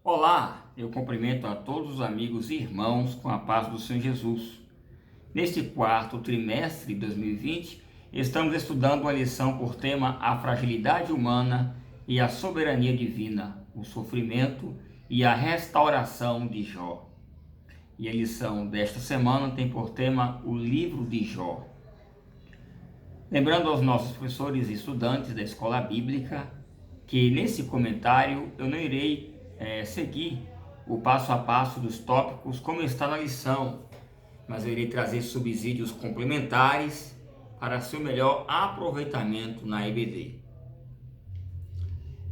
Olá, eu cumprimento a todos os amigos e irmãos com a paz do Senhor Jesus. Neste quarto trimestre de 2020, estamos estudando uma lição por tema A Fragilidade Humana e a Soberania Divina, o Sofrimento e a Restauração de Jó. E a lição desta semana tem por tema o Livro de Jó. Lembrando aos nossos professores e estudantes da Escola Bíblica que nesse comentário eu não irei seguir o passo a passo dos tópicos como está na lição, mas eu irei trazer subsídios complementares para seu melhor aproveitamento na EBD.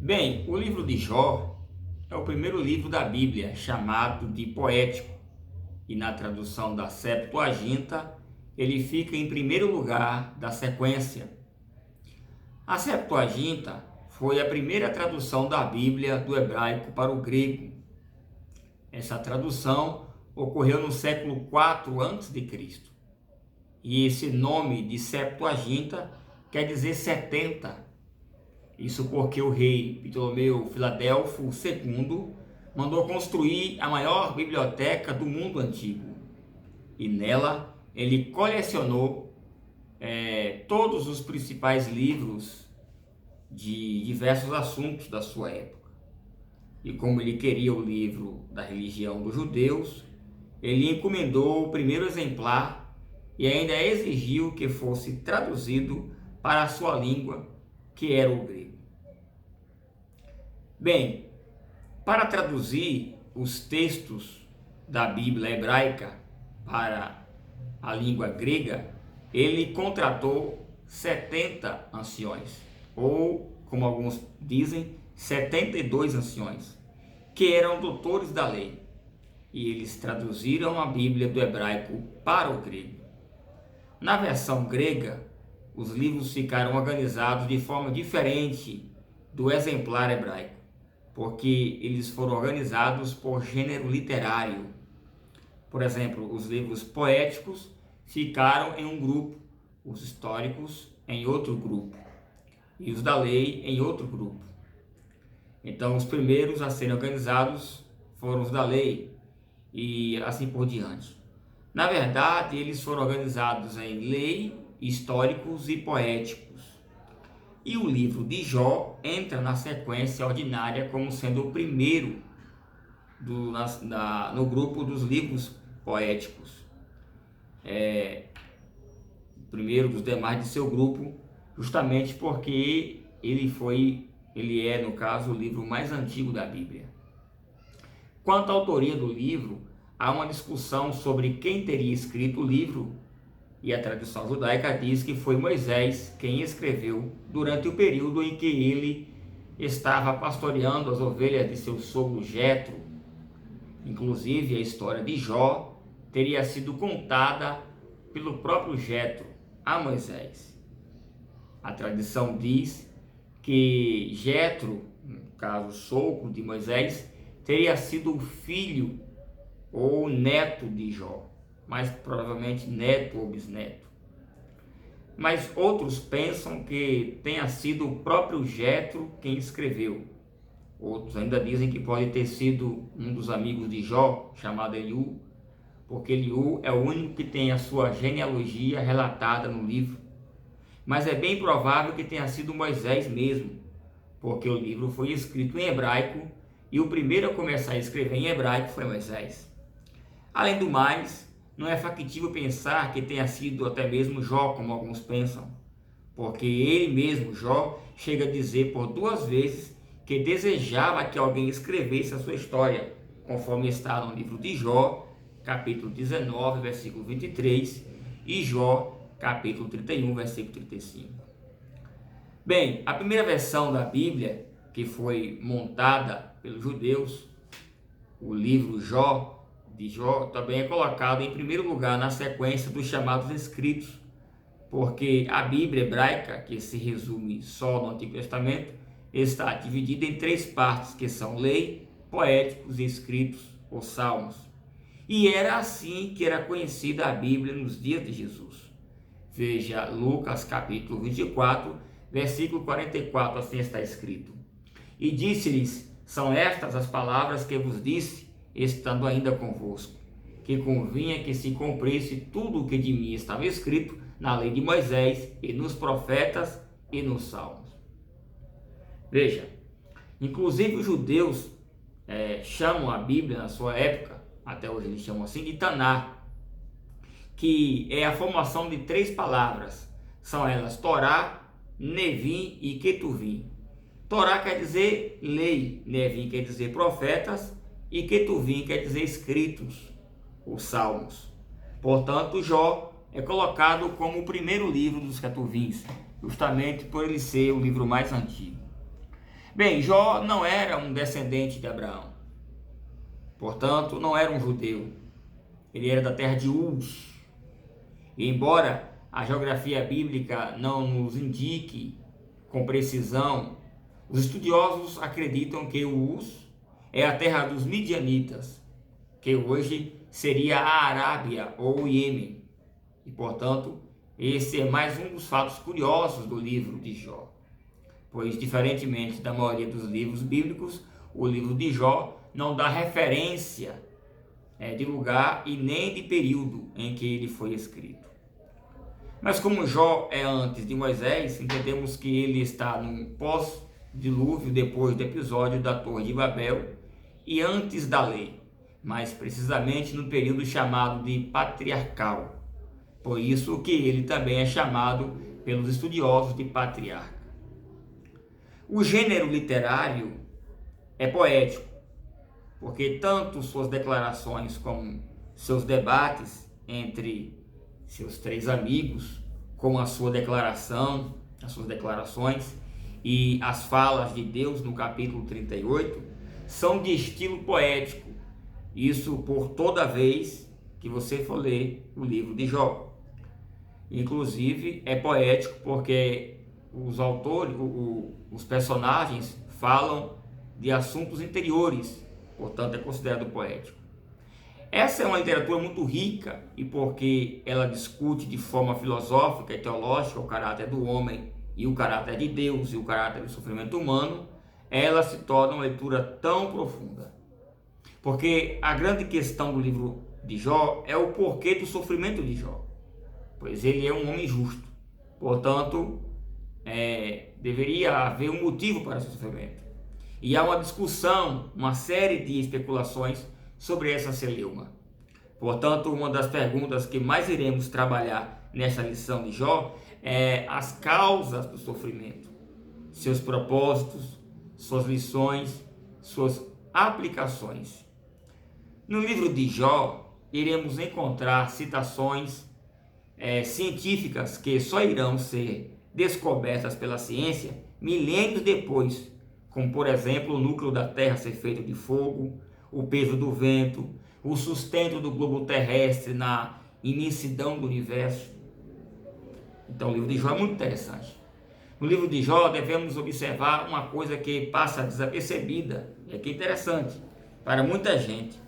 Bem, o livro de Jó é o primeiro livro da Bíblia chamado de poético, e na tradução da Septuaginta ele fica em primeiro lugar da sequência. A Septuaginta foi a primeira tradução da Bíblia do hebraico para o grego. Essa tradução ocorreu no século IV a.C. E esse nome de Septuaginta quer dizer 70. Isso porque o rei Ptolomeu Filadelfo II mandou construir a maior biblioteca do mundo antigo. E nela ele colecionou todos os principais livros de diversos assuntos da sua época. E como ele queria o livro da religião dos judeus, ele encomendou o primeiro exemplar e ainda exigiu que fosse traduzido para a sua língua, que era o grego. Bem, para traduzir os textos da Bíblia hebraica para a língua grega, ele contratou 70 anciões, ou, como alguns dizem, 72 anciões, que eram doutores da lei, e eles traduziram a Bíblia do hebraico para o grego. Na versão grega, os livros ficaram organizados de forma diferente do exemplar hebraico, porque eles foram organizados por gênero literário. Por exemplo, os livros poéticos ficaram em um grupo, os históricos em outro grupo, e os da lei em outro grupo. Então, os primeiros a serem organizados foram os da lei, e assim por diante. Na verdade, eles foram organizados em lei, históricos e poéticos. E o livro de Jó entra na sequência ordinária como sendo o primeiro no grupo dos livros poéticos. O primeiro dos demais de seu grupo, justamente porque ele é, no caso, o livro mais antigo da Bíblia. Quanto à autoria do livro, há uma discussão sobre quem teria escrito o livro, e a tradição judaica diz que foi Moisés quem escreveu durante o período em que ele estava pastoreando as ovelhas de seu sogro Jetro. Inclusive, a história de Jó teria sido contada pelo próprio Jetro a Moisés. A tradição diz que Jetro, no caso sogro de Moisés, teria sido o filho ou neto de Jó, mais provavelmente neto ou bisneto. Mas outros pensam que tenha sido o próprio Jetro quem escreveu. Outros ainda dizem que pode ter sido um dos amigos de Jó, chamado Eliú, porque Eliú é o único que tem a sua genealogia relatada no livro. Mas é bem provável que tenha sido Moisés mesmo, porque o livro foi escrito em hebraico e o primeiro a começar a escrever em hebraico foi Moisés. Além do mais, não é factível pensar que tenha sido até mesmo Jó, como alguns pensam, porque ele mesmo, Jó, chega a dizer por 2 vezes que desejava que alguém escrevesse a sua história, conforme está no livro de Jó, capítulo 19, versículo 23, e Jó, capítulo 31, versículo 35. Bem, a primeira versão da Bíblia, que foi montada pelos judeus, o livro de Jó, também é colocado em primeiro lugar na sequência dos chamados escritos, porque a Bíblia hebraica, que se resume só no Antigo Testamento, está dividida em 3 partes, que são lei, poéticos e escritos, ou salmos. E era assim que era conhecida a Bíblia nos dias de Jesus. Veja Lucas capítulo 24, versículo 44, assim está escrito: E disse-lhes: São estas as palavras que vos disse, estando ainda convosco, que convinha que se cumprisse tudo o que de mim estava escrito na lei de Moisés e nos profetas e nos salmos. Veja, inclusive os judeus chamam a Bíblia na sua época, até hoje eles chamam assim, de Taná, que é a formação de 3 palavras. São elas Torá, Nevim e Ketuvim. Torá quer dizer lei, Nevim quer dizer profetas e Ketuvim quer dizer escritos, os salmos. Portanto, Jó é colocado como o primeiro livro dos Ketuvins, justamente por ele ser o livro mais antigo. Bem, Jó não era um descendente de Abraão, portanto, não era um judeu. Ele era da terra de Uz. E embora a geografia bíblica não nos indique com precisão, os estudiosos acreditam que Uz é a terra dos midianitas, que hoje seria a Arábia ou o Iêmen. E, portanto, esse é mais um dos fatos curiosos do livro de Jó. Pois, diferentemente da maioria dos livros bíblicos, o livro de Jó não dá referência de lugar e nem de período em que ele foi escrito. Mas como Jó é antes de Moisés, entendemos que ele está no pós-dilúvio, depois do episódio da Torre de Babel e antes da lei, mais precisamente no período chamado de patriarcal. Por isso que ele também é chamado pelos estudiosos de patriarca. O gênero literário é poético, porque tanto suas declarações como seus debates entre seus 3 amigos, como a sua declaração, as suas declarações e as falas de Deus no capítulo 38, são de estilo poético. Isso por toda vez que você for ler o livro de Jó. Inclusive é poético porque os autores, os personagens falam de assuntos interiores, portanto é considerado poético. Essa é uma literatura muito rica e porque ela discute de forma filosófica e teológica o caráter do homem e o caráter de Deus e o caráter do sofrimento humano, ela se torna uma leitura tão profunda. Porque a grande questão do livro de Jó é o porquê do sofrimento de Jó, pois ele é um homem justo, portanto deveria haver um motivo para esse sofrimento. E há uma discussão, uma série de especulações sobre essa celeuma. Portanto, uma das perguntas que mais iremos trabalhar nessa lição de Jó é as causas do sofrimento, seus propósitos, suas lições, suas aplicações. No livro de Jó, iremos encontrar citações científicas que só irão ser descobertas pela ciência milênios depois, como por exemplo o núcleo da Terra ser feito de fogo, o peso do vento, o sustento do globo terrestre na imensidão do universo. Então o livro de Jó é muito interessante. No livro de Jó devemos observar uma coisa que passa desapercebida, e que é interessante para muita gente,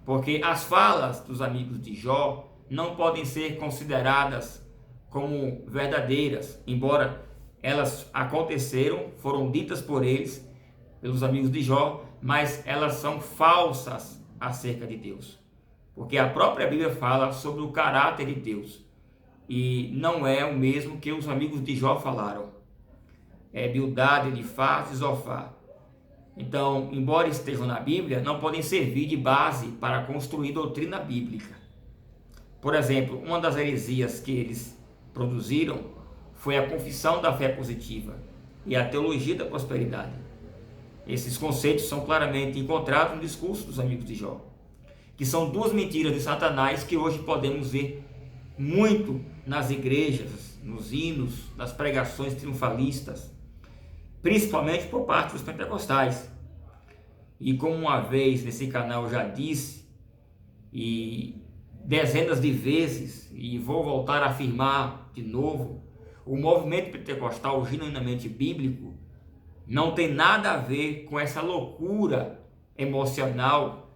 porque as falas dos amigos de Jó não podem ser consideradas como verdadeiras, embora elas aconteceram, foram ditas por eles, pelos amigos de Jó, mas elas são falsas acerca de Deus, porque a própria Bíblia fala sobre o caráter de Deus e não é o mesmo que os amigos de Jó falaram. É Bildade, Elifaz e Zofar. Então, embora estejam na Bíblia, não podem servir de base para construir doutrina bíblica. Por exemplo, uma das heresias que eles produziram foi a confissão da fé positiva e a teologia da prosperidade. Esses conceitos são claramente encontrados no discurso dos amigos de Jó, que são 2 mentiras de Satanás que hoje podemos ver muito nas igrejas, nos hinos, nas pregações triunfalistas, principalmente por parte dos pentecostais. E como uma vez nesse canal já disse, e dezenas de vezes, e vou voltar a afirmar de novo, o movimento pentecostal genuinamente bíblico não tem nada a ver com essa loucura emocional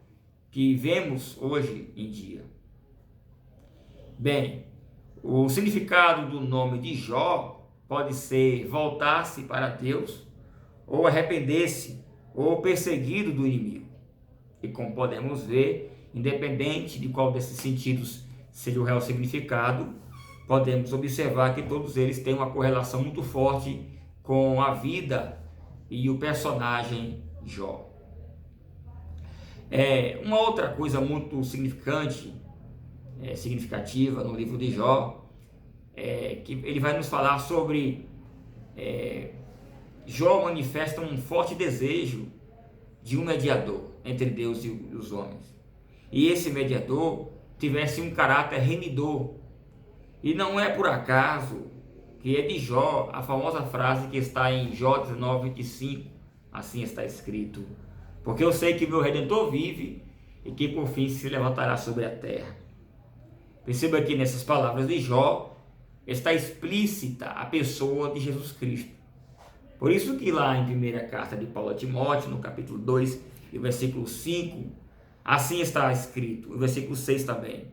que vemos hoje em dia. Bem, o significado do nome de Jó pode ser voltar-se para Deus ou arrepender-se ou perseguido do inimigo. E como podemos ver, independente de qual desses sentidos seja o real significado, podemos observar que todos eles têm uma correlação muito forte com a vida e o personagem Jó. Uma outra coisa muito significativa no livro de Jó, que ele vai nos falar sobre Jó manifesta um forte desejo de um mediador entre Deus e os homens. E esse mediador tivesse um caráter remidor. E não é por acaso que é de Jó a famosa frase que está em Jó 19:25, assim está escrito: porque eu sei que meu Redentor vive e que por fim se levantará sobre a terra. Perceba que nessas palavras de Jó está explícita a pessoa de Jesus Cristo. Por isso que lá em primeira carta de Paulo a Timóteo, no capítulo 2, e versículo 5, assim está escrito, o versículo 6 também: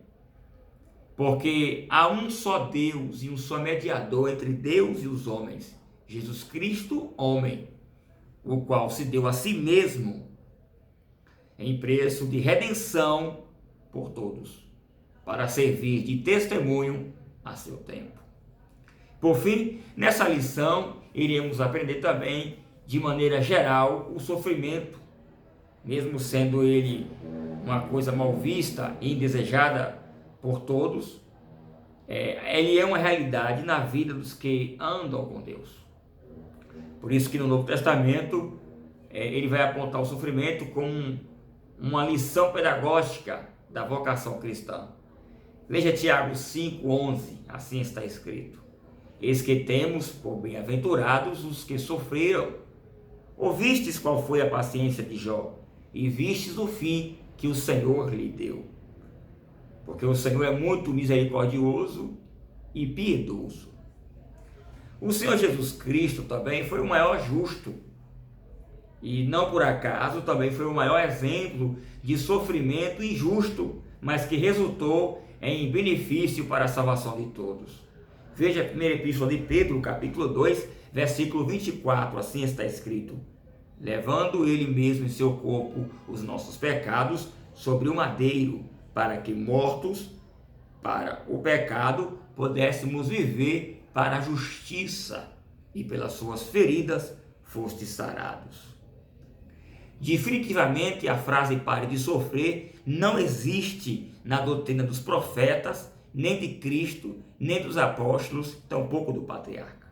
porque há um só Deus e um só mediador entre Deus e os homens, Jesus Cristo, homem, o qual se deu a si mesmo em preço de redenção por todos, para servir de testemunho a seu tempo. Por fim, nessa lição, iremos aprender também, de maneira geral, o sofrimento, mesmo sendo ele uma coisa mal vista e indesejada por todos, ele é uma realidade na vida dos que andam com Deus. Por isso que no Novo Testamento, ele vai apontar o sofrimento como uma lição pedagógica da vocação cristã. Veja Tiago 5:11, assim está escrito: eis que temos por bem-aventurados os que sofreram. Ouvistes qual foi a paciência de Jó, e vistes o fim que o Senhor lhe deu. Porque o Senhor é muito misericordioso e piedoso. O Senhor Jesus Cristo também foi o maior justo. E não por acaso também foi o maior exemplo de sofrimento injusto, mas que resultou em benefício para a salvação de todos. Veja a primeira epístola de Pedro, capítulo 2, versículo 24, assim está escrito: levando ele mesmo em seu corpo os nossos pecados sobre o madeiro, para que mortos para o pecado pudéssemos viver para a justiça, e pelas suas feridas fostes sarados. Definitivamente a frase pare de sofrer não existe na doutrina dos profetas, nem de Cristo, nem dos apóstolos, tampouco do patriarca.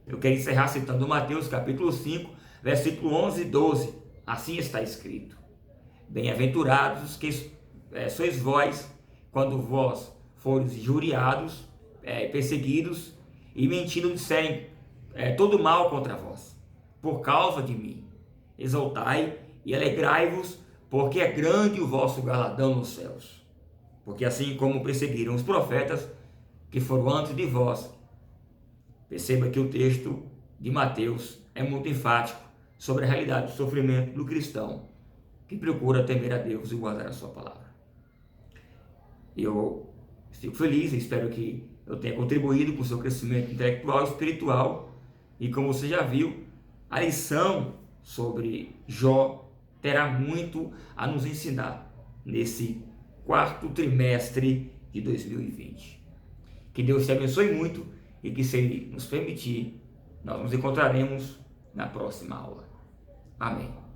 Eu quero encerrar citando Mateus capítulo 5, versículo 11 e 12. Assim está escrito: bem-aventurados os que sois vós, quando vós fores injuriados, perseguidos, e mentindo disserem todo mal contra vós, por causa de mim. Exultai e alegrai-vos, porque é grande o vosso galardão nos céus. Porque assim como perseguiram os profetas que foram antes de vós. Perceba que o texto de Mateus é muito enfático sobre a realidade do sofrimento do cristão que procura temer a Deus e guardar a sua palavra. Eu fico feliz e espero que eu tenha contribuído com o seu crescimento intelectual e espiritual. E como você já viu, a lição sobre Jó terá muito a nos ensinar nesse quarto trimestre de 2020. Que Deus te abençoe muito e que, se Ele nos permitir, nós nos encontraremos na próxima aula. Amém.